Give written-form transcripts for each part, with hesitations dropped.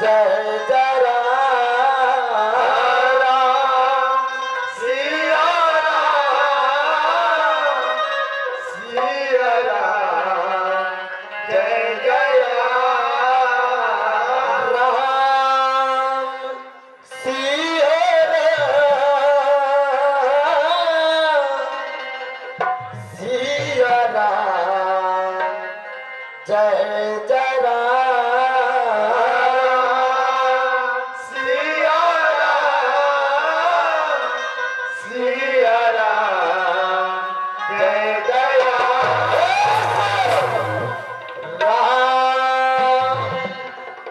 जय जय राम सिया राम सिया राम जय जय राम सिया राम सिया राम जय जय राम सिया राम सिया राम जय जय राम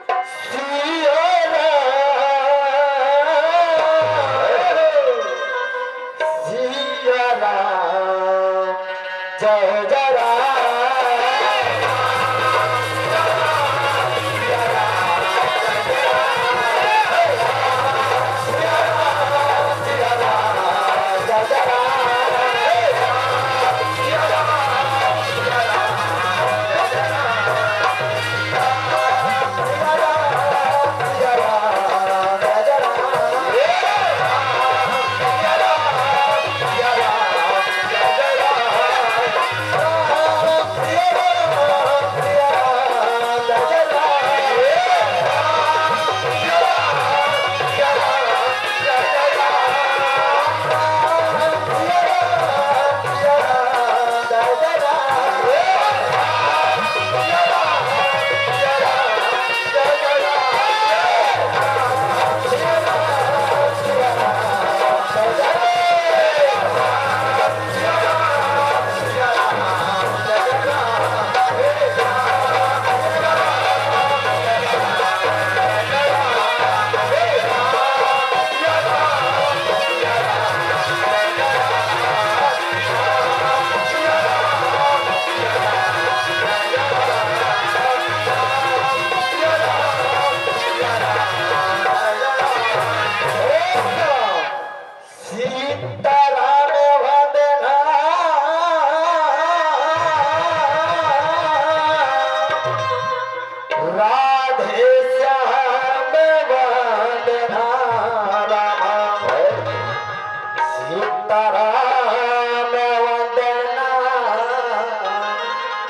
सिया राम सिया राम जय जय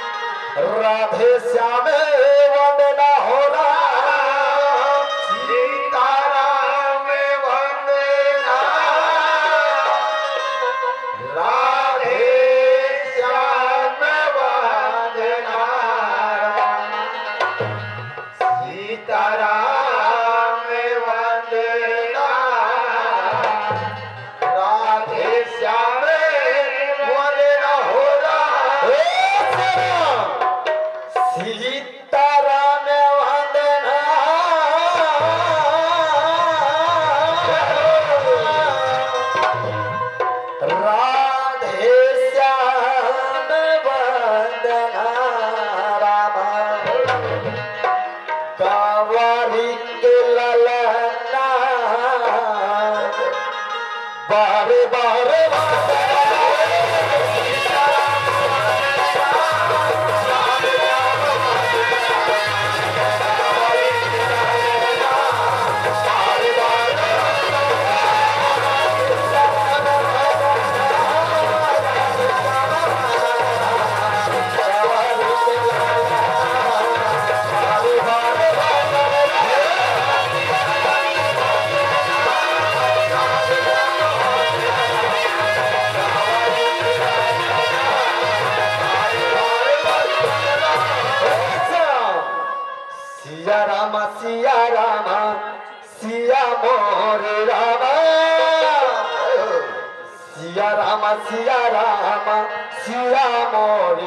राधे श्याम वंदना हो राम सीताराम वंदना राधे श्याम वंदना सीताराम वंदना राधे श्याम वंदना हो राम सीताराम वंदना राधे श्याम वंदना राम कांवरी के ललना बारे बारे सिया राम सिया मोर राम सिया राम सिया मोर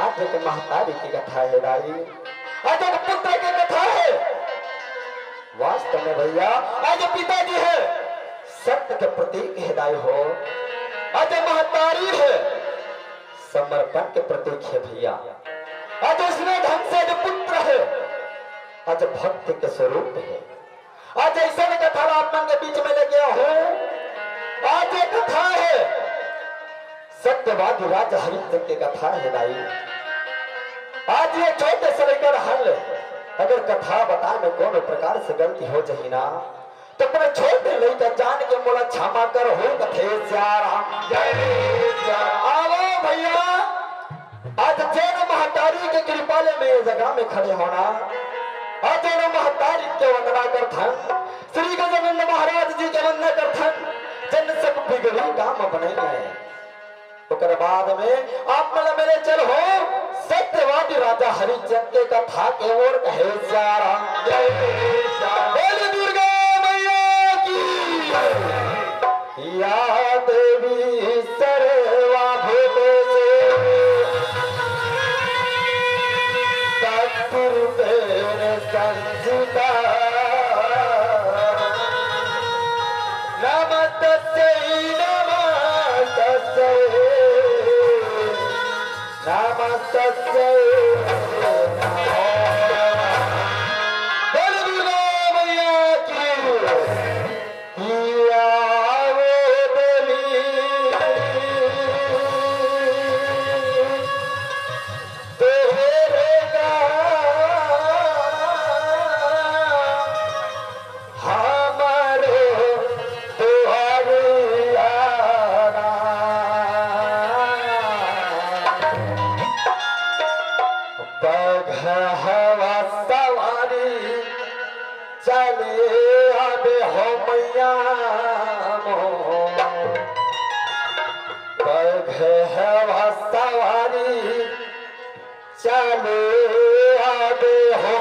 आज एक महतारी की कथा है दाई, आज एक पुत्र की कथा है। वास्तव में भैया आज पिताजी है, सत्य के प्रतीक है दाई हो। आज महतारी है, समर्पण के प्रतीक है भैया। आज उसने ढंग से जो पुत्र है, आज भक्ति के स्वरूप है। आज ऐसा कथा आप मन के बीच में लेके हूं। आज एक कथा है, सत्यवादी राजा हरिश्चंद्र की कथा है दाई। आज ये छोटे से लेकर हल, अगर कथा बताए में कोनो प्रकार से गलती हो जाही ना, तो अपने छोटे लेकर जान के मोला क्षमा कर हो कथे आओ भैया। आज जैन महतारी के कृपाले में जगह में खड़े होना, आज जैन महतारी के वंदना करथन, श्री गजानन महाराज जी के वंदना करथन। जन सब बिगड़ी काम बनाए, उसके बाद में आप मला मेरे चल हो सत्यवादी राजा हरिश्चंद्र के कथा के ओर कहे बोले दुर्गा मैया की या देवी सर्वा भूते सत्पुरुषेण संस्थिता नमस्तस्यै नमस्तस्यै नमस्तस्यै बोल दुर्गा मैया की आवे बोली तेरे का हमारे हवा सवारी चले आबे हो मैया हवा सवारी चले आबे हो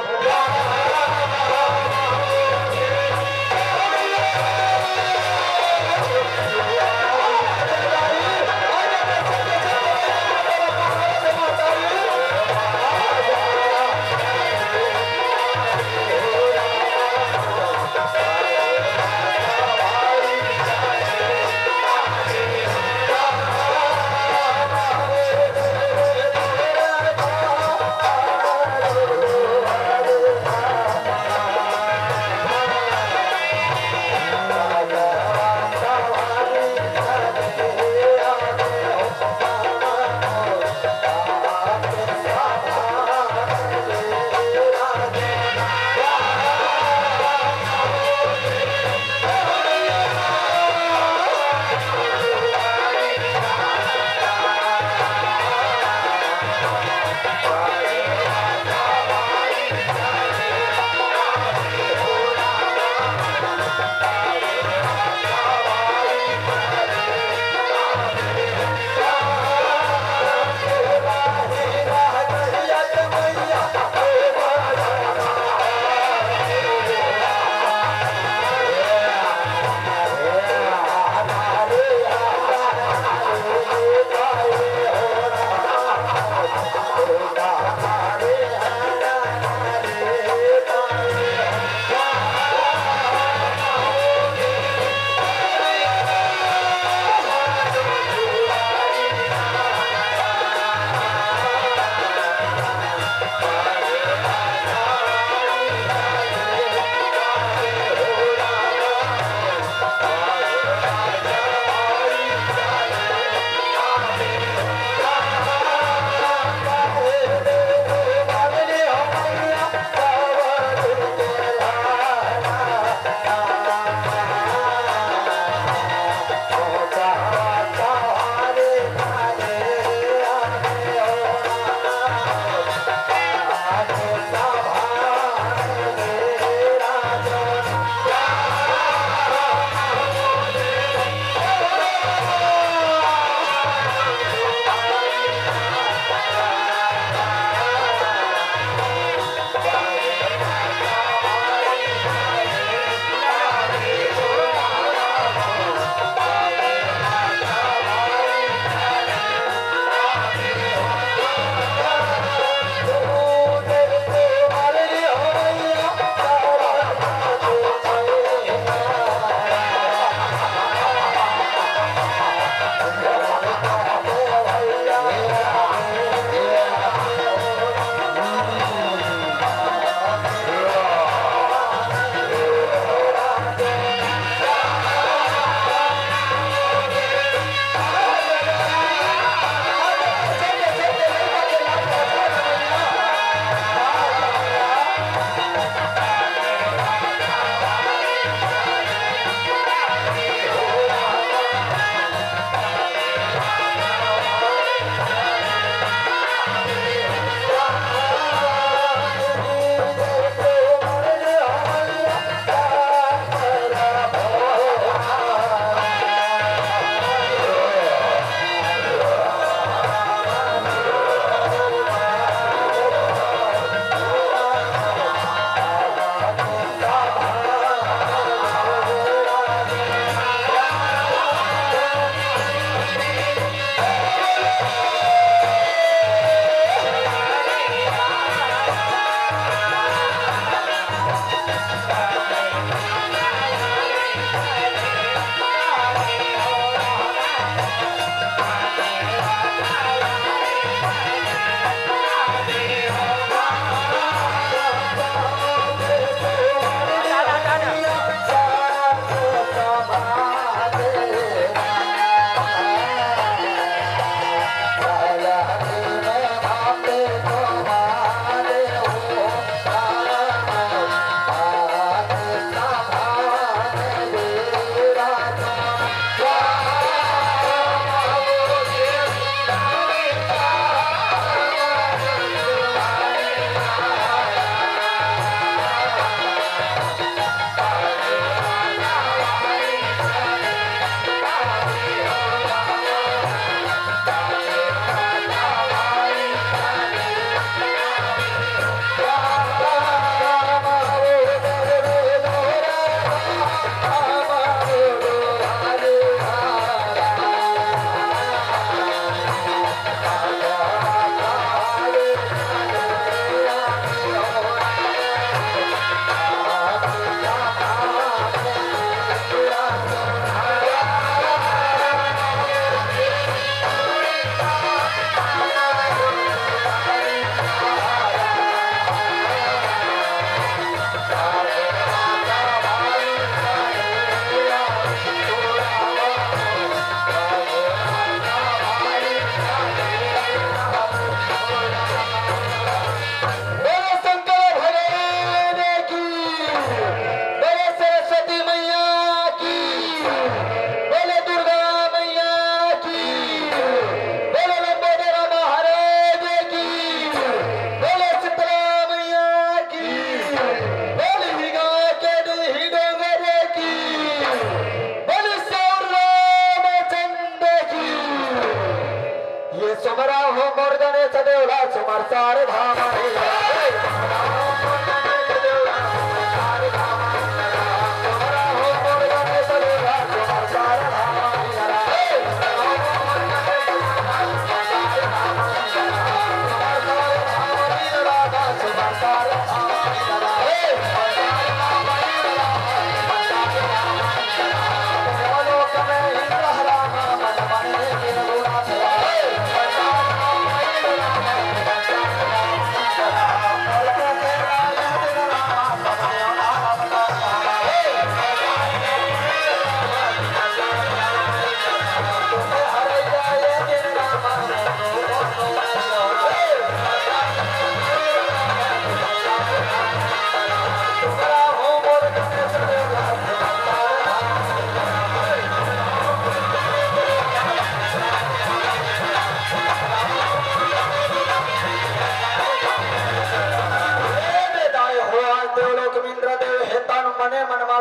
ये सुमरा हो मोर गणेश देवला सुमर सारे धाम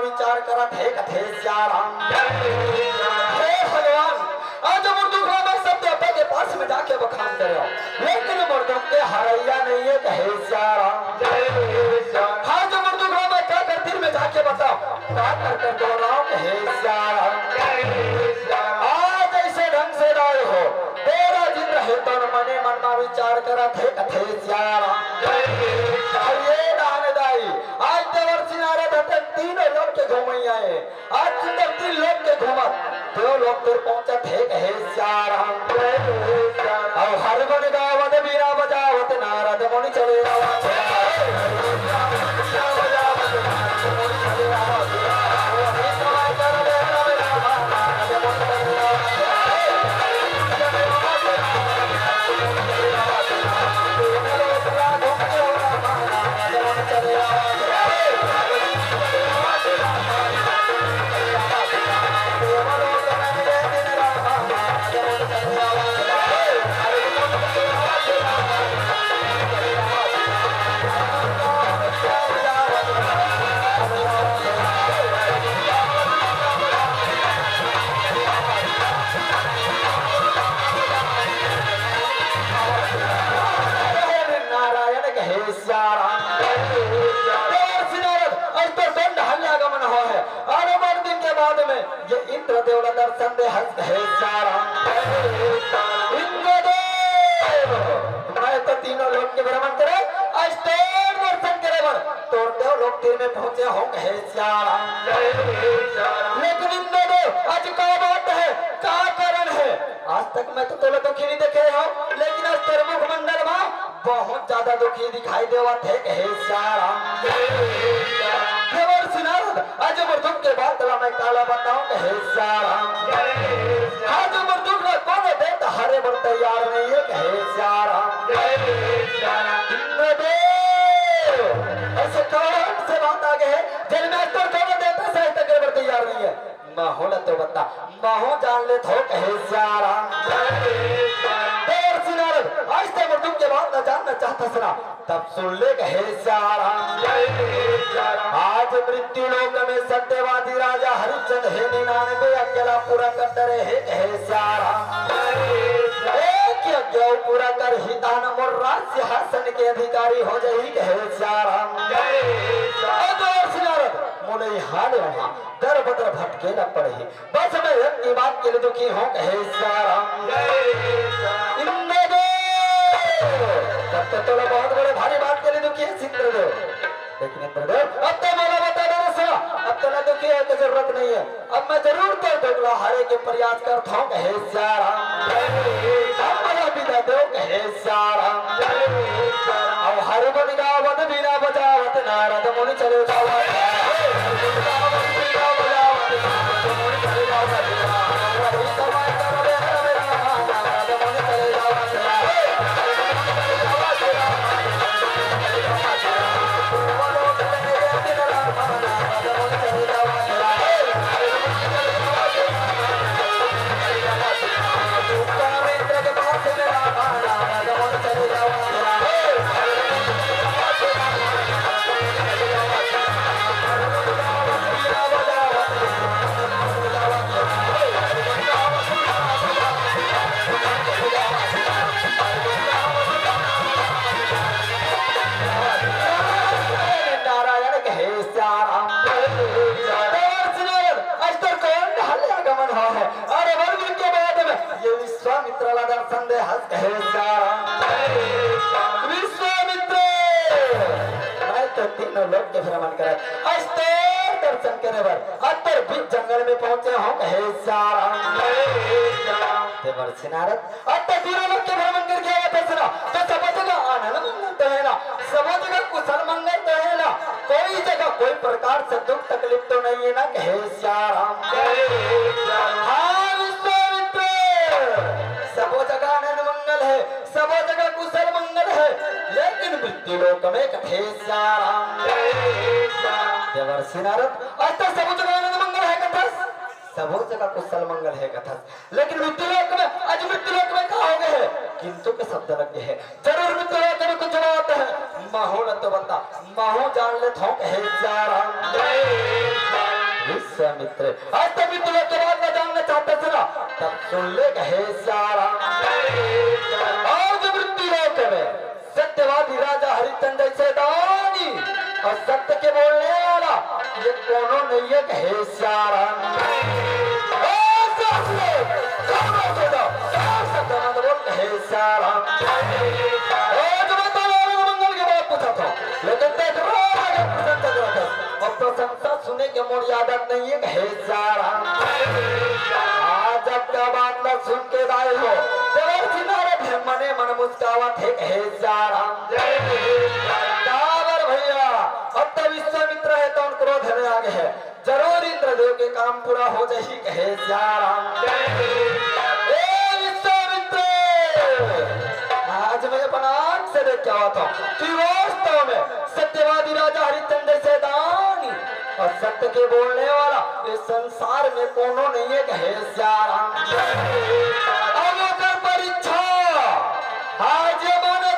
विचार करत है कथे श्याराम हे भगवान आज मुर्दुखला में सब देवता के पास में जाके बखान करो लेकिन मुर्दों के हरैया नहीं है कहे श्याराम हाँ जो मुर्दुखला में क्या करती में जाके बताओ क्या कर दो रहा कहे श्याराम आज ऐसे ढंग से राय हो तेरा जिन रहे तो मने मन में विचार करत है कथे श्याराम ये दानदाई आज देवर सिनारे धतन तीनों लोग के घूमई आए आज सुंदर 3 लोग के घूमत 2 लोग फिर पहुंचत है कहे श्याराम और हर गुण गावत बीना बजावत नारद मुनि चले दर्शन दे हंस है श्याराम मैं तो तीनों लोग के भ्रमण करे आज तोड़ दर्शन करे बर तोड़ देव लोग तीर में पहुंचे होंगे है श्याराम लेकिन इन दोनों आज क्या बात है क्या कारण है आज तक मैं तो तोले दुखी नहीं देखे हो लेकिन आज तेरे मुख मंडल में बहुत ज्यादा दुखी दिखाई देवा थे कहे श्याराम देवर सिनारद आज मर्दुम के बाद तला मैं काला बताऊं कहे श्याराम आज मर्दुम ने कौन देता हरे बर तैयार नहीं है कहे श्याराम ऐसे कौन से बात आ गए जल में तो कौन देता सही तक बर तैयार नहीं है माहो न तो बता माहो जान ले थो कहे श्याराम देवर सिनारद आज तक मर्दुम के बाद न जानना चाहता सुना तब सुन ले कहे श्याराम आज मृत्यु लोक में सत्यवादी राजा हरिश्चंद्र है 99 अकेला पूरा कर रहे है कहे श्याराम एक यज्ञ पूरा कर ही दान मोर राज्य हासन के अधिकारी हो जाई कहे श्याराम मोले हाल वहाँ दर बदर भटके न पड़े बस मैं अपनी बात के लिए दुखी हूँ कहे श्याराम तब तो तोला बहुत बड़े भारी बात के लिए दुखी है इंद्रदेव लेकिन इंद्रदेव अब तो मला बता दो सुना अब तो ना दुखी है की जरूरत नहीं है अब मैं जरूर तो दोगला हारे के प्रयास करता हूँ कहे श्याराम विदा दो कहे श्याराम अब हर गुण गावत बीना बजावत नारद मुनि चले संदेह कहे विश्वामित्र मैं तो तीनों लोग के भ्रमण कर दर्शन करे बर अतर बीच जंगल में पहुंचे हो कहे नारद अतर तीनों लोग के भ्रमण करके आया था तो सब जगह आनंद मंगल तो है ना, सब जगह कुशल मंगल तो है ना, कोई जगह कोई प्रकार से दुख तकलीफ तो नहीं है ना कहे श्याम। हाँ विश्वामित्र सब जगह आनंद मंगल है, सब जगह कुशल मंगल है, लेकिन मृत्यु लोक में कहे श्याम। देवर्षि नारद आज तक सब जगह आनंद मंगल है कथा, सब जगह कुशल मंगल है कथा, लेकिन मृत्यु लोक में आज मृत्यु लोक में कहा हो गए है किंतु के शब्द लगे है। जरूर मृत्यु लोक में कुछ जवाब है माहो न तो बता माहो जान ले थो कहे विश्वामित्र आज तक मृत्यु लोक के बाद में जानना चाहते थे ना, तब सुन ले कहे आज मृत्यु लोक में सत्यवादी राजा हरिश्चंद्र जैसे दानी और सत्य के बोलने वाला ये कोनो नहीं है कहे मंगल के बाद पूछा था लेकिन और प्रशंसा सुने के मोर आदत नहीं है कहे आज जब क्या बात न सुन के दाए हो मने मन मुस्कावत है कहे भैया अब तो विश्वामित्र है तो क्रोध में आगे है, जरूर इंद्रदेव के काम पूरा हो जाए कहे विश्वामित्र आज मैं अपना आंख से देख क्या हुआ था कि वास्तव में सत्यवादी राजा हरिश्चंद्र से दानी और सत्य के बोलने वाला इस संसार में कोनो नहीं है कहे परीक्षा आज ये मानो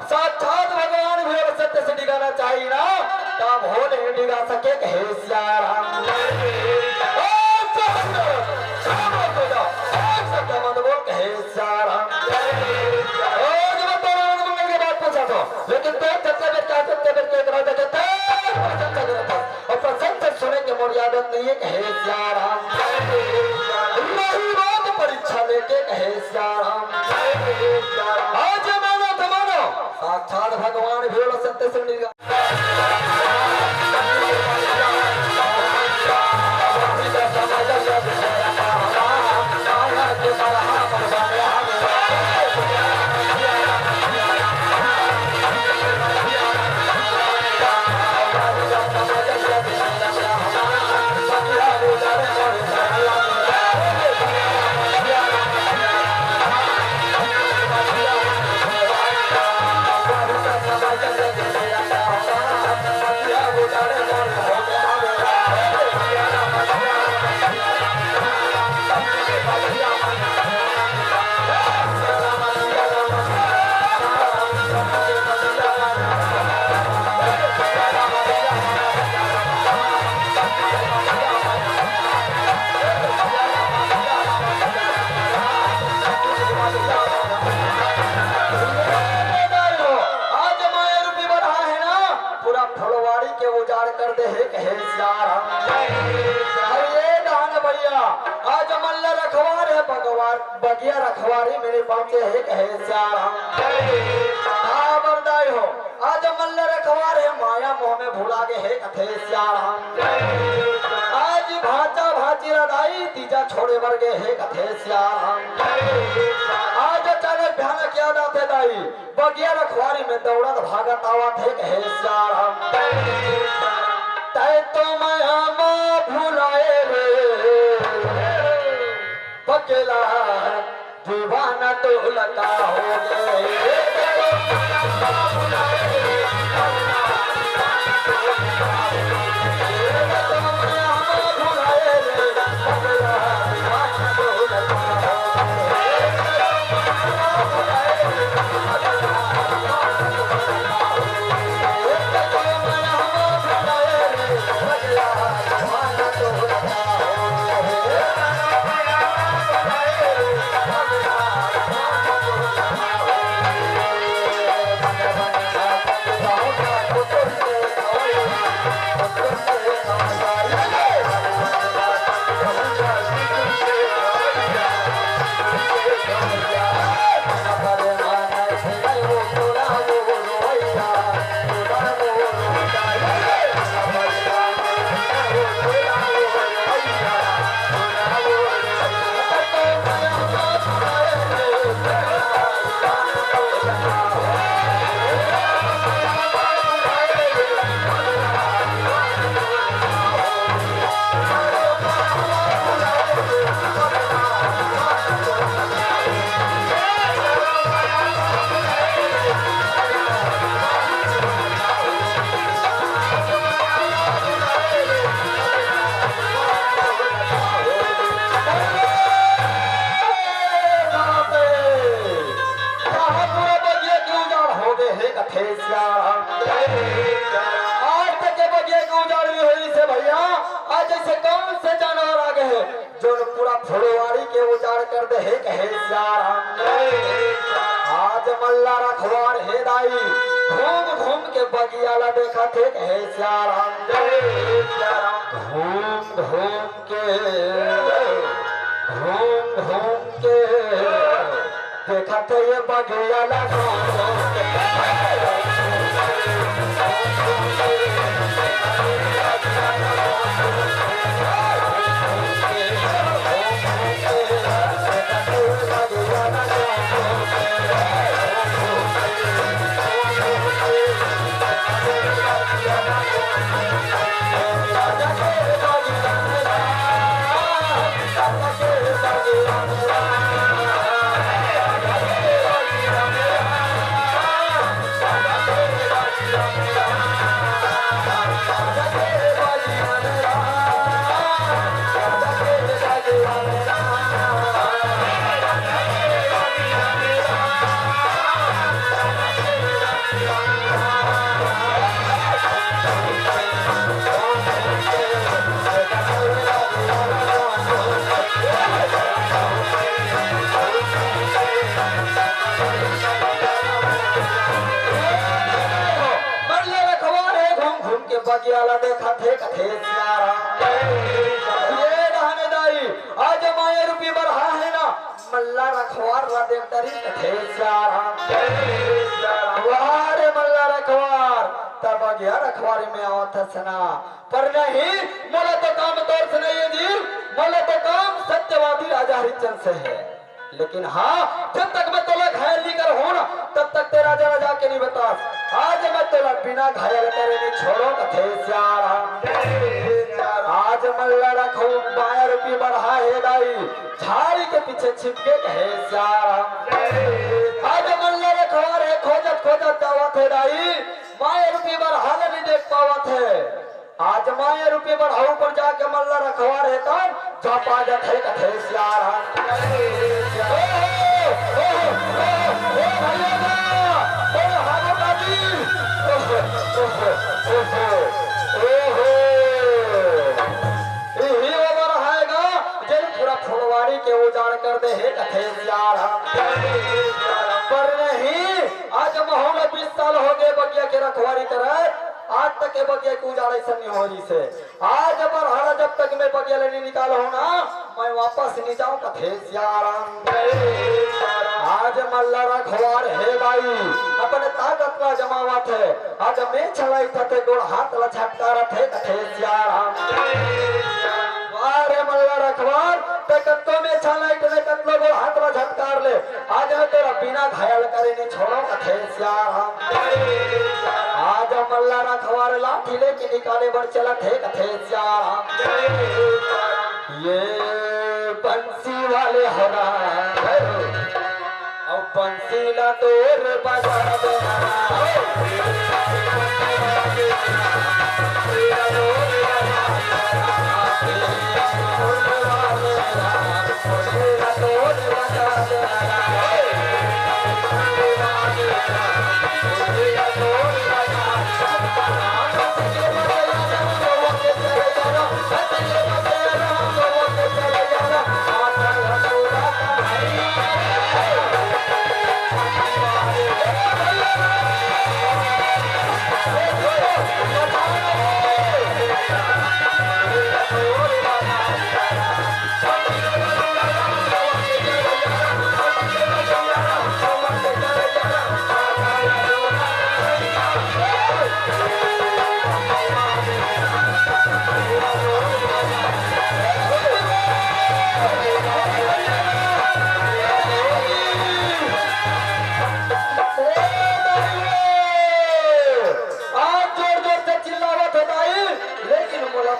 साक्षात भगवान भी और सत्य से डिगाना चाहिए ना, तब हो नहीं डिगा सके कहे लेकिन और प्रसन्न सुने के मोर आदत नहीं है कहे परीक्षा लेके कहे आज मानो तो मानो साक्षात भगवान भी और सत्य से डिगा बगिया रखवारी मेरे पहुंचे है कहे बरदाई हो आज मल्ल रखवार है माया मोह में भूला गए है कथे आज भाचा भाची रदाई तीजा छोड़े मर गए है कथे आज अचानक भयानक याद आते दाई बगिया रखवारी में दौड़त भागत आवत है कहे तय तो माया माँ भूलाए रे पकेला दीवाना तो लगा हो गए है जो पूरा फुलवारी के उजाड़ कर दे है कहे श्याम। आज मल्ला रखवार है दाई घूम घूम के बगियाला देखा थे कहे श्याम। घूम घूम के देखा थे ये बगियाला बगियाला देखा थे कथे ये रहने दाई आज माया रूपी बरहा है ना मल्ला रखवार ला देख तरी कथे वारे मल्ला रखवार तब गया रखवारी में आवत सना पर नहीं मोला तो काम तौर से नहीं है जी मोला तो काम सत्यवादी राजा हरिचंद से है। लेकिन हाँ जब तक मैं तोला घायल नहीं कर हो ना तब तक तेरा जरा जाके नहीं बता। आज मैं तोला बिना घायल करे नहीं छोड़ो कथे आज मल्ला रखो बाया रूपी बढ़ा है दाई झाड़ी के पीछे छिपके कहे आज मल्ला रखवा रे खोजत खोजत जावत है दाई माया रूपी बढ़ा नहीं देख पावत है। आज माया रूपी बढ़ाऊ पर जाके मल्ला रखवा रहे तब झापा जात है कथे फुलवारी के उजाड़ कर दे है कथे पर नहीं आज महो में 20 साल हो गए बगिया के रखवारी करे आज तक के बगिया की उजाड़ ऐसा नहीं हो रही से। आज बरहाड़ा जब तक मैं बगिया लेने निकाला हूँ ना मैं वापस नहीं जाऊँ कथे आज मल्ला रखवार है भाई अपने ताकत का जमावत है। आज मैं चलाई थे गोड़ हाथ ला झटका रहे कथे अरे मल्ला रखवार ते कत्तो में चलाई ते कत्तो गोड़ हाथ ला झटकार ले आज मैं तेरा बिना घायल करे नहीं छोड़ो कथे आज मल्ला रखवार लाठी लेके निकाले बर चला थे कथे ये बंसी वाले हरा और बंसी ला तोर बजा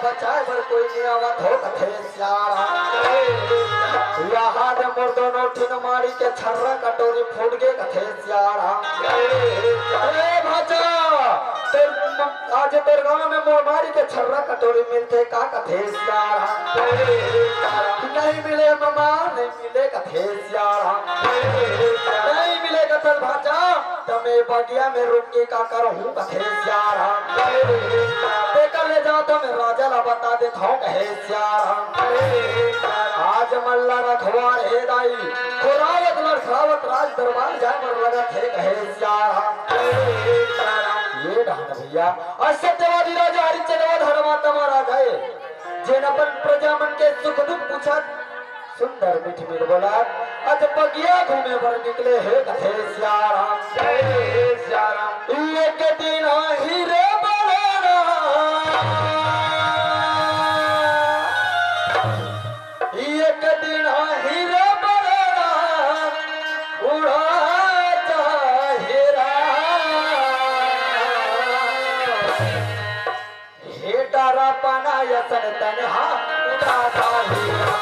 बचाए पर कोई नहीं आवत हो कथे यहाँ मोर दोनों ठिन मारी के छर्रा कटोरी फूट गए कथे भाचा आज तेरे गाँव में मोर मारी के छर्रा कटोरी मिलते का कथे नहीं मिले मामा नहीं मिले कथे नहीं मिले कथल भाचा तमे मैं बगिया में रुक के का करूँ कथे श्यारा बेकर ले जाओ तो मैं राजा ला बता देता हूँ कहे श्यारा आज मल्ला रखवार है दाई खुरावत लड़खावत राज दरबार जाए पर लगा थे कहे श्यारा ये रहना भैया असत्यवादी राजा हरिश्चंद्र धर्मात्मा राजा है जिन अपन प्रजा मन के सुख दुख पूछा सुंदर मीठ मीठ बोला आज बगिया घूमे पर निकले है कथे श्याराम एक दिन हीरे बलाना एक दिन हीरे बलाना उड़ा हेरा हे डारा पाना यसन तनहा उड़ा हेरा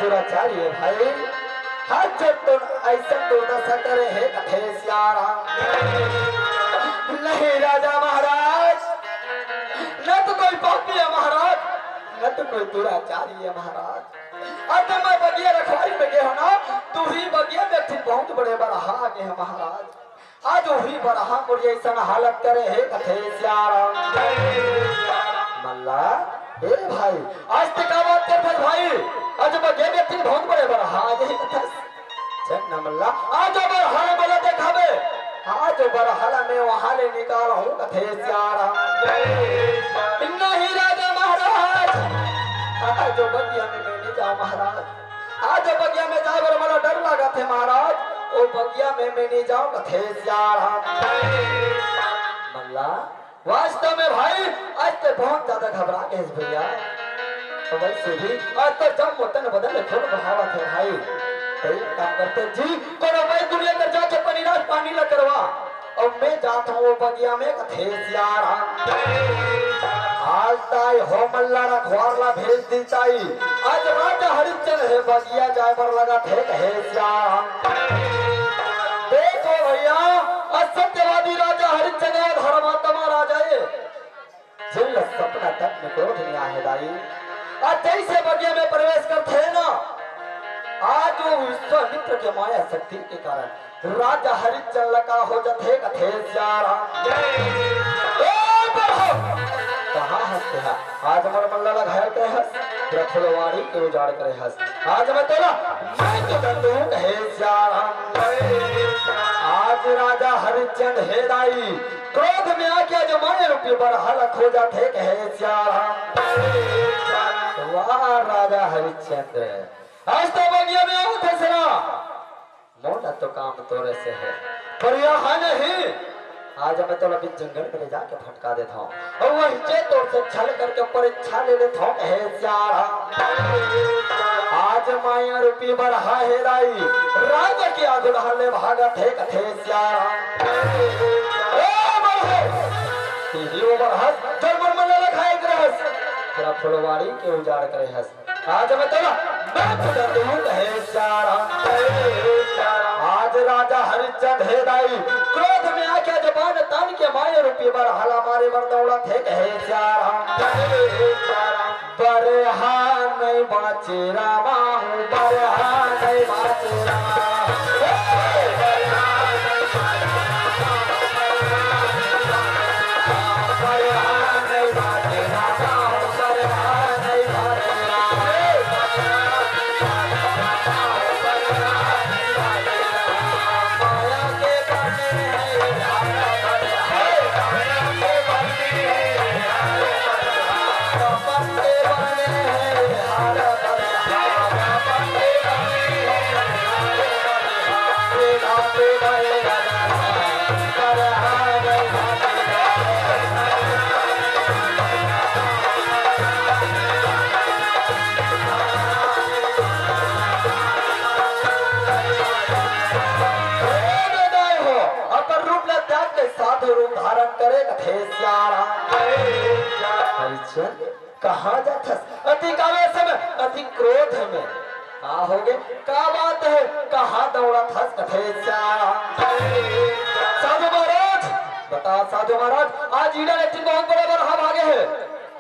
दुराचारी है भाई हाथ जोड़ तो ऐसा दुर्दशा करे है कथे श्यारा नहीं राजा महाराज न तो कोई पापी है महाराज न तो कोई दुराचारी है महाराज अब मैं बगिया रखवारी में गया ना तू ही बगिया में थी बहुत बड़े बरहा आगे है महाराज आज वही बरहा को ऐसा हालत करे है कथे श्यारा मल्ला ए भाई आज तक का बात कर भाई आज बगे व्यक्ति बहुत बड़े बरहा आज ही कथा चल मल्ला आज बरहा बोला देखावे आज बरहाला में वहां ले निकाल हूं कथे श्यारा नहीं राजा महाराज आज बगिया में मैं नहीं जाऊं महाराज आज बगिया में जाए बर मला डर लगा थे महाराज ओ बगिया में मैं नहीं जाऊं कथे श्यारा मल्ला वास्तव में भाई आज तो बहुत ज्यादा घबरा गए भैया तो वैसे भी आज तो जब वतन बदल थोड़ा बहावत है भाई तो एक काम करते जी कोनो भाई दुनिया कर जाके पनीराज पानी ला करवा और मैं जाता हूँ बगिया में कथे श्यारा आज ताई हो मल्ला रखवार ला भेज दी ताई आज राजा हरिश्चंद्र है बगिया जाए पर लगा थे कहे श्यारा देखो भैया असत्यवादी राजा हरिश्चंद्र धर्मात्मा राजा है जिन सपना तक में क्रोध नहीं आए दाई आज जैसे बगिया में प्रवेश करते हैं ना आज वो विश्वामित्र के माया शक्ति के कारण राजा हरिश्चंद्र का हो जाते कथे श्यारा कहाँ हंसते हैं आज हमारे मल्ला घायल करे हंस तेरा फुलवाड़ी के उजाड़ करे हंस आज मैं तेरा मैं तो दंड हूँ कहे श्यारा आज राजा हरिश्चंद्र हे दाई क्रोध में आके जो माने रुपये पर हलक हो जाते कहे श्यारा वाह राजा हरिश्चंद्र आज तो बगिया में आओ थे सरा मोटा तो काम तोरे से है पर यहाँ नहीं आज मैं तो अभी जंगल में ले जाके फटका देता हूँ और वही चेतोड़ से छल करके परीक्षा ले लेता हूँ कहे श्यारा आज माया रूपी बरहा है राई राजा की आगुड़ाले भागत है कथे श्यारा वो बरहस जब मन लखाए ग्रहस तेरा फुलवाड़ी के उजाड़ करे हंस आज मैं तेरा कहे श्यारा आज राजा हरिश्चंद्र हे दाई क्रोध में आके जबान तान के माये रूपी बरहाला मारे बरदौड़ा थे कहे श्यारा बरहा नहीं बाचे रामा हूँ बरहा नहीं बाचे रामा कहाँ जाथस? अति कावेश में, अति क्रोध में। का हो गए? का बात है? कहाँ दौड़ा था कथे साधु महाराज? बता साधु महाराज, आज ईडा ने तीन बहुत बड़े बड़ा भागे है।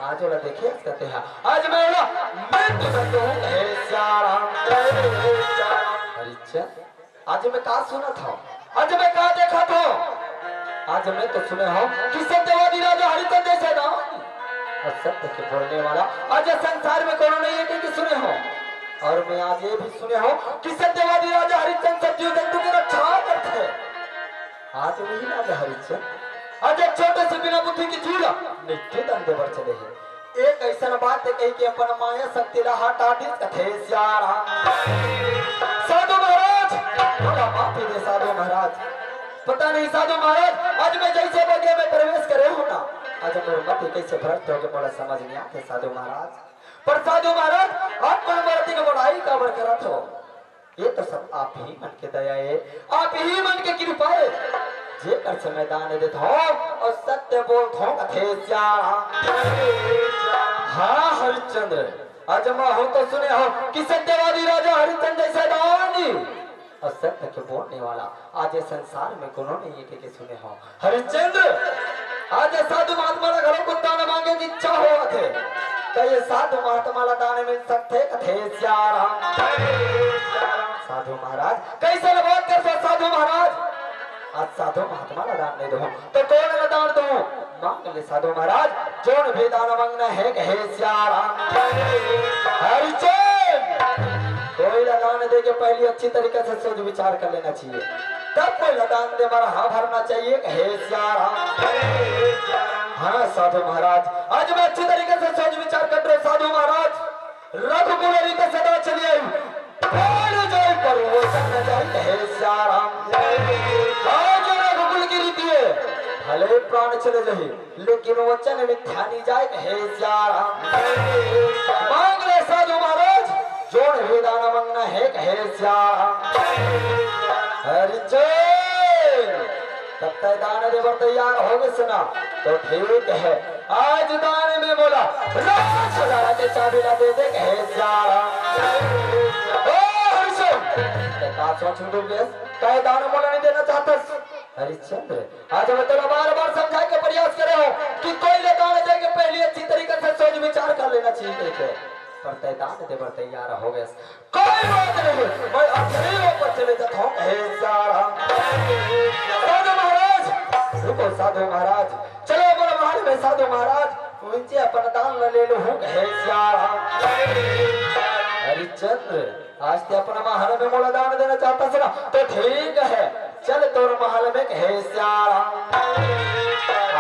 आज वाला देखिए कहते हैं, आज मैं आज मैं कहा सुना था, आज मैं कहा देखा था, आज मैं तो सुने हो कि सत्यवादी राजा हरिचंद्र जैसे ना और सत्य के बोलने वाला आज संसार में कौन नहीं है कि सुने हो। और मैं आज ये भी सुने हो कि सत्यवादी राजा हरिचंद्र सत्य जंतु की रक्षा करते हैं। आज वही राजा हरिचंद्र आज एक छोटे से बिना बुद्धि की चूड़ा नित्य दंडे पर चले हैं। एक ऐसा बात है कही कि अपन माया शक्ति रहा टाटी कथे साधु महाराज, माफी दे साधु महाराज। पता नहीं साधु महाराज, आज मैं जैसे बगे में प्रवेश करे हो ना, आज मेरे मत कैसे भ्रष्ट हो गए बोला समझ नहीं आते साधु महाराज। पर साधु महाराज, आप मनमर्ती की बड़ाई का बरकरार हो, ये तो सब आप ही मन के दया है, आप ही मन के कृपा है। जे कर से मैदान देता हो और सत्य बोलता हूँ कथे हाँ हरिश्चंद्र, आज मैं हो तो सुने हो कि सत्यवादी राजा हरिश्चंद्र जैसे दानी और सत्य के बोलने वाला आज संसार में कोनो नहीं है कि सुने हो। हरिश्चंद्र, आज साधु महात्मा घरों को दान मांगे की इच्छा हो थे, तो ये साधु महात्मा दान मिल सकते कथे साधु महाराज कैसे बात कर साधु महाराज? आज साधु महात्मा दान नहीं दो तो कौन दान दो? मांग ले साधु महाराज, जोन भी दान मांगना है कहे कोई लगान दे के पहले अच्छी तरीके से सोच विचार कर लेना चाहिए, तब कोई लगान दे बार हाँ भरना चाहिए कहे हाँ साधु महाराज, आज मैं अच्छी तरीके से सोच विचार कर रहे साधु महाराज। रघुकुल रीत सदा चली आई पर वो रघुकुल की रीति है, भले प्राण चले रहे लेकिन वचन मिथ्या नहीं जाए कहे मांग ले साधु महाराज, जोड़ भी दाना मांगना है कहे तब तक दान देवर तैयार हो गए सुना तो ठीक है। आज दान में बोला राज के चाबी ला दे दे कहे कहे दान मोला नहीं देना चाहता हरिश्चंद्र। आज मैं तेरा बार बार समझाने का प्रयास करे हो कि कोई ले दान दे के पहले अच्छी तरीके से सोच विचार कर लेना चाहिए, पर तय दान देवर तैयार हो गए। कोई बात नहीं, मैं अपने ऊपर चले जाता हूँ साधु महाराज। रुको साधु महाराज, चलो बोलो महल में साधु महाराज उनसे अपन दान ले लो हूँ हरिश्चंद्र। आज ते अपना महल में मोला दान देना चाहता था तो ठीक है, चल तोर महल में कहे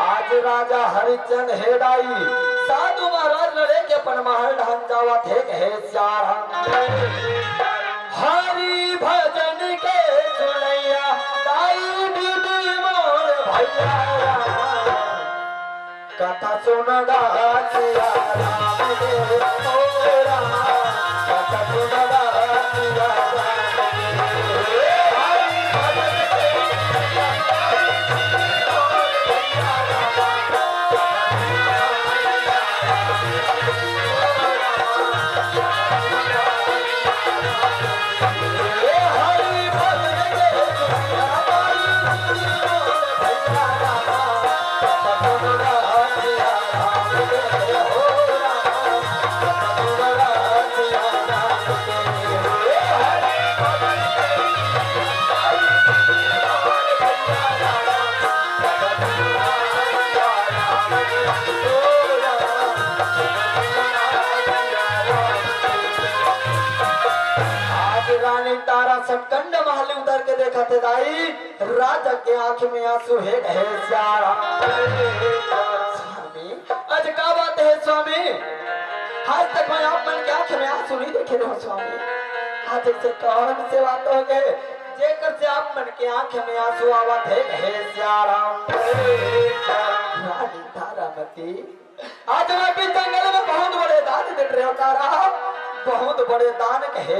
आज राजा हरिश्चंद्र हेडाई साधु महाराज लड़े के अपन महल ढान जावा थे कहे हरि भजन के सुनैया दाई दीदी मोर भैया कथा सुन गाचिया राम देव मोरा कथा सुन गाचिया कंड महल उतर के देखा थे दाई राजा के आंख में आंसू है स्वामी। आज क्या बात है स्वामी? आज तक मैं आप मन के आंख में आंसू नहीं देखे रहो स्वामी। आज से कौन से बात हो गए जेकर से आप मन के आंख में आंसू आवत है रानी तारामती। आज मैं भी जंगल में बहुत बड़े दान दे रहे हो तारा, बहुत बड़े दान कहे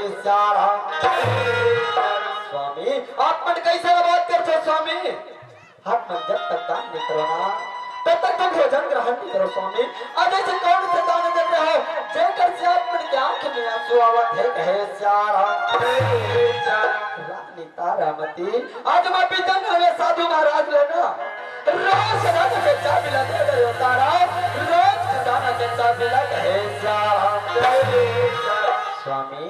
स्वामी। आप मन कैसे बात करते स्वामी? आप मन जब तक दान नहीं करो ना तब तक तुम भोजन ग्रहण भी करो स्वामी। आज ऐसे कौन से दान दे रहे हो जेकर से अपने की आंख में आंसू आवत है कहे श्यारा रानी तारामती। आज मैं भी जंगल में साधु महाराज लेना रोज खजाना के चाबी ला दे रहे हो तारा, रोज खजाना के चाबी ला कहे श्यारा। स्वामी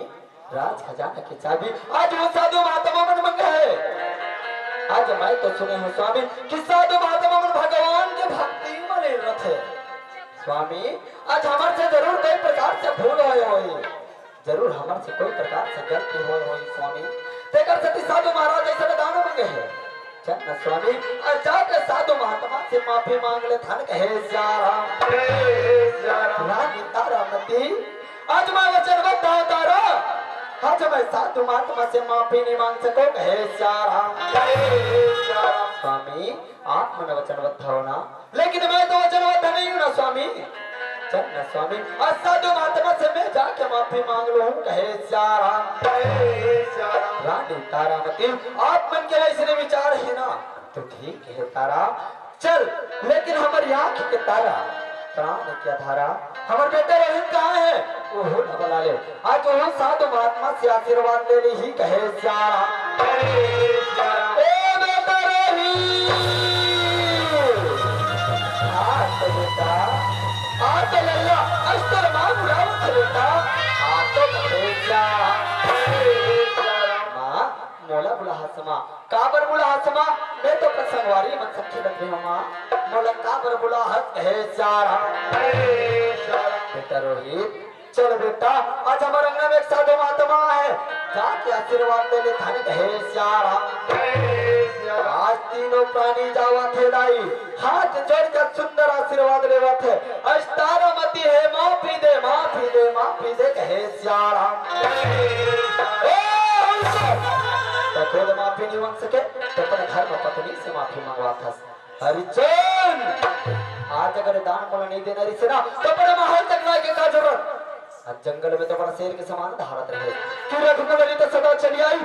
राज खजाना की चाबी आज वो साधु महात्मा मन मंगे है। आज मैं तो सुने हूँ स्वामी कि साधु महात्मा मन भगवान के भक्ति में रथ है। स्वामी आज हमारे से जरूर कई प्रकार से भूल हुए जरूर हमारे से कोई प्रकार से गलती हुई स्वामी। तेकर सती साधु महाराज ऐसे दान मांगे है चल न स्वामी आज जाकर साधु महात्मा से माफी मांग ले थान कहे रानी तारामती। आज मैं वचनबद्ध हूं तारा, आज मैं साधु महात्मा से माफी नहीं मांग सको कहे स्वामी। आप मन वचनबद्ध हो ना, लेकिन मैं तो वचनबद्ध नहीं हूं ना स्वामी। चल न स्वामी आज साधु महात्मा से मैं जाके माफी मांग लूं कहे रानी तारामती। आप मन के ऐसे विचार है ना तो ठीक है तारा चल, लेकिन हमारी आंख के तारा प्राण क्या धारा हमारे बेटे रोहित कहाँ है वो न बुला ले। आज वो साधु महात्मा से आशीर्वाद ले ली ही कहे श्यारा बेटा रोहित तो बेटा तो लल्ला अस्तर मां बुलाओ बेटा तो कहे श्यारा मां मोला बुला हसमा काबर बुला हसमा मैं तो प्रसंगवारी मन सखी लग रही हूं मां मोला काबर बुला हस कहे श्यारा। बेटा रोहित चल बेटा आज हमारे अंगना में एक साधु महात्मा है जाके आशीर्वाद ले ले थाने कहे श्यारा। आज तीनों प्राणी जावा थे दाई हाथ जोड़कर सुंदर आशीर्वाद लेवा थे। आज तारामती है माफी दे माफी दे माफी दे कहे श्यारा। तो खुद माफी नहीं मांग सके तो अपने घर में पत्नी से माफी मंगवा था। हरिचंद आज अगर दान पुण्य नहीं देना रिश्ते ना तो अपने महल तक लाके का जरूरत। आज जंगल में तो बड़ा शेर के समान धारत रहे कि रघुनंदनी तो सदा चली आई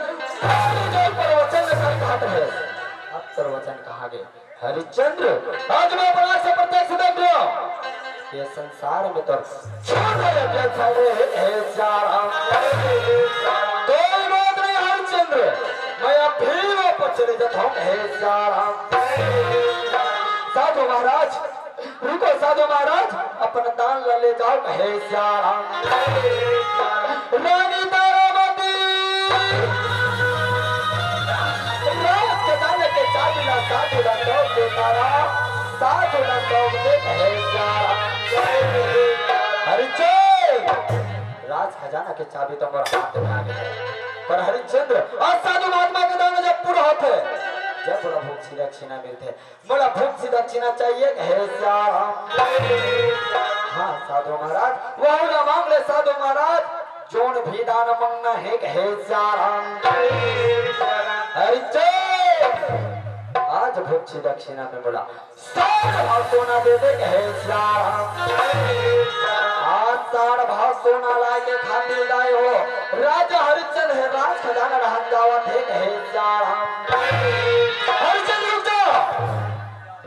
पर वचन में घाट है। अब तर वचन कहा गए हरिचंद्र आज मैं अपना से प्रत्यक्ष देख रहा हूं ये संसार में तो कोई बात नहीं हरिचंद्र मैं अब भी वापस चले जाता हूं। साधु महाराज रुको साधु महाराज अपना दान ले जाओ कहे श्यारा। रानी तारामती राज खजाने के चाबी ला साधु ला दौड़ दे तारा साधु ला दौड़ दे कहे श्यारा। हरिचंद्र राज खजाना के चाबी तो मेरे हाथ में आ गई पर हरिचंद्र आज साधु महात्मा के दान जब पूरा होते जब बड़ा भूख सी दक्षिणा मिलते बड़ा भूख सी दक्षिणा चाहिए कहे श्यारा। हाँ साधु महाराज वह ना मांग ले साधु महाराज जोन भी दान मांगना है कहे श्यारा। आज भूख सी दक्षिणा में बोला साढ़ भाव सोना दे दे कहे श्यारा। आज साढ़ भाव सोना लाए के खातिर लाए हो राजा हरिचंद्र है राज खजाना रहन जावा थे कहे श्यारा।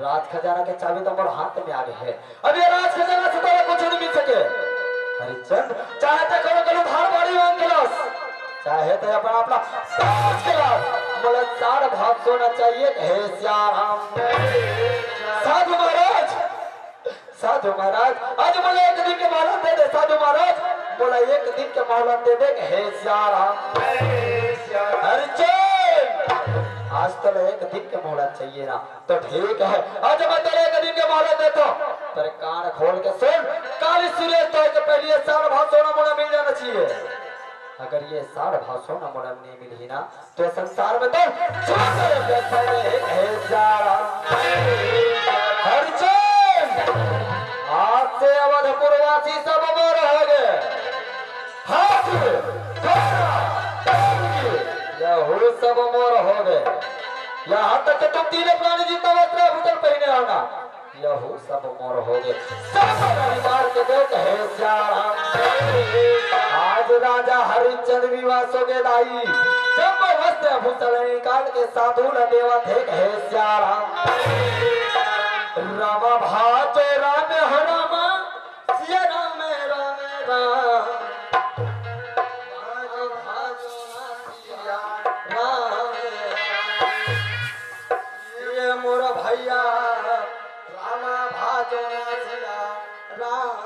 राज खजाना के चाबी तो मेरे हाथ में आ गए हैं अब ये राज खजाना से तो कुछ नहीं मिल सके। हरिचंद चाहे तो करो करो धार बाड़ी मांग गिलास चाहे तो अपना अपना गिलास बोले साढ़ भाग सोना चाहिए कहे श्यारा। साधु महाराज आज बोले एक दिन के मोहलत दे दे साधु महाराज बोला एक दिन के मोहलत दे दे कहे श्यारा। आज तो एक दिन के मोहलत चाहिए ना तो ठीक है आज मैं तेरे एक दिन के मोहलत देता हूँ तेरे कान खोल के सुन काली सूर्य तो के पहले साढ़ भाव सोना मोड़ा मिल जाना चाहिए। अगर ये साढ़ भाव सोना मोड़ा नहीं मिली ना तो संसार में तो आज से अवधपुरवासी सब अमर हो गए। सब अमर हो गए यहाँ तक कि तुम तीनों प्राणी जितना वस्त्र भूषण पहने होना यह सब अमर हो गए। के दो कहे श्यारा। आज राजा हरिचंद्र विवाह सोगे दाई जब वस्त्र भूषण निकाल के साधु न देवा थे कहे श्यारा। रामा भाजो राम हो रामा सिया राम राम राम भाजो भाजो सिया राम ये मोर भैया रामा भाजो सिया राम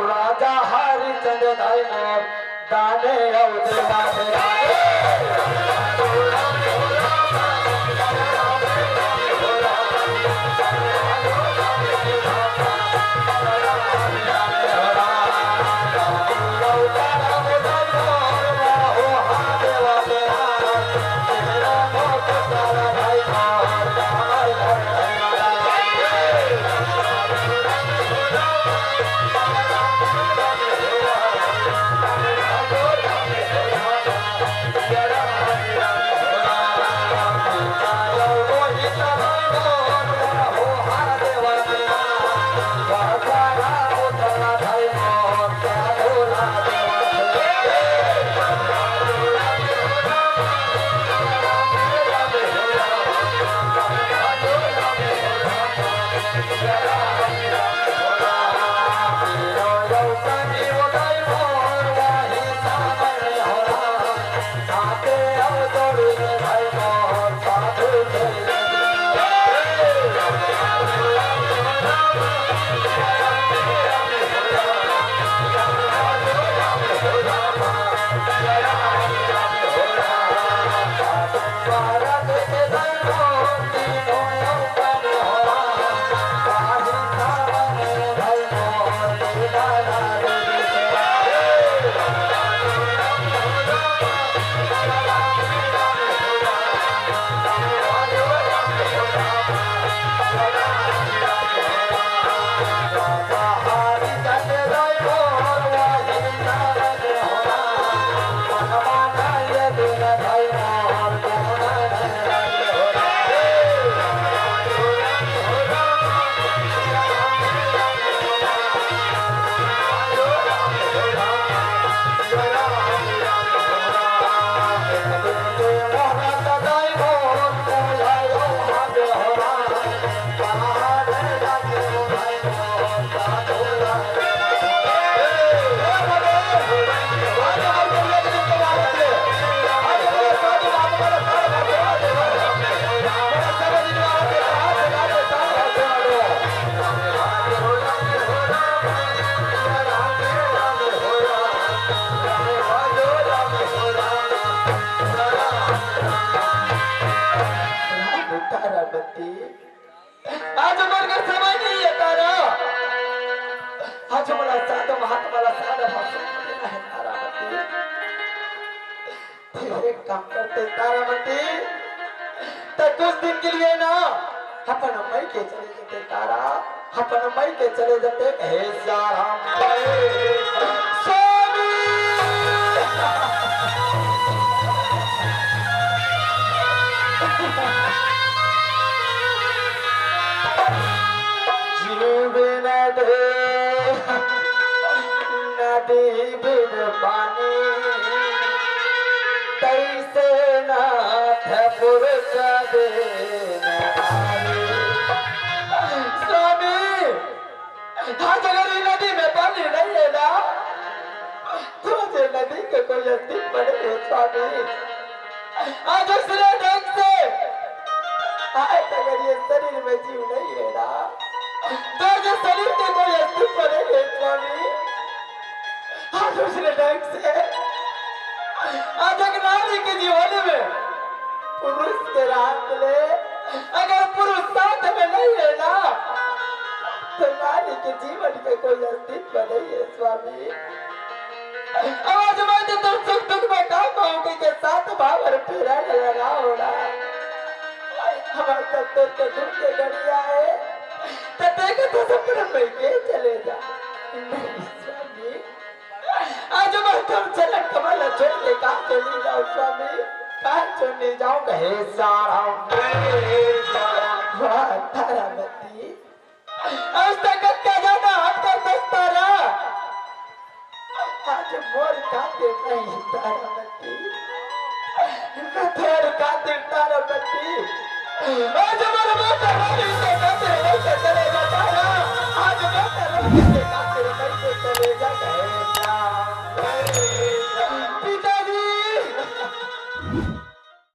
राजा हरिचंद्र दाने आज मला समय नहीं है तारा आज मला साधा महात्माला साधा भाषण देना है तारामती फिर एक काम करते तारामती तो कुछ दिन के लिए ना अपन मई के चले जाते तारा अपन मई के चले जाते हे राम स्वामी नदी बिन पानी तैसे नाथ पुरुष स्वामी आज अगर नदी में पानी नहीं है ना तो मुझे नदी के कोई अस्तित्व नहीं है स्वामी आज उसने ढंग से आज अगर ये शरीर में जीव नहीं है ना, तो जो शरीर के कोई अस्तित्व नहीं है स्वामी। आज दूसरे ढंग से आज एक नारी के जीवन में पुरुष के रात में अगर पुरुष साथ में नहीं है ना, तो नारी के जीवन में कोई अस्तित्व नहीं है स्वामी। आज मैं तो तुम सुख दुख में काम पाऊंगी के साथ भावर फेरा लगा होना। हमारे तक तो दुख के घड़िया है, तो देखो तो सपने में के चले जा। नहीं स्वामी, आज मैं तुम चलन कमल छोड़ के कहाँ चली जाऊँ स्वामी, कहाँ छोड़ने जाऊँगा हे सारा तारामती। आज तक क्या जाना हाथ का दस्तारा, आज मोर खातिर नहीं तारामती, तेरे खातिर तारामती। आज हमारा बेटा रोटी से खातिर नहीं चले जाता है, आज बेटा रोटी से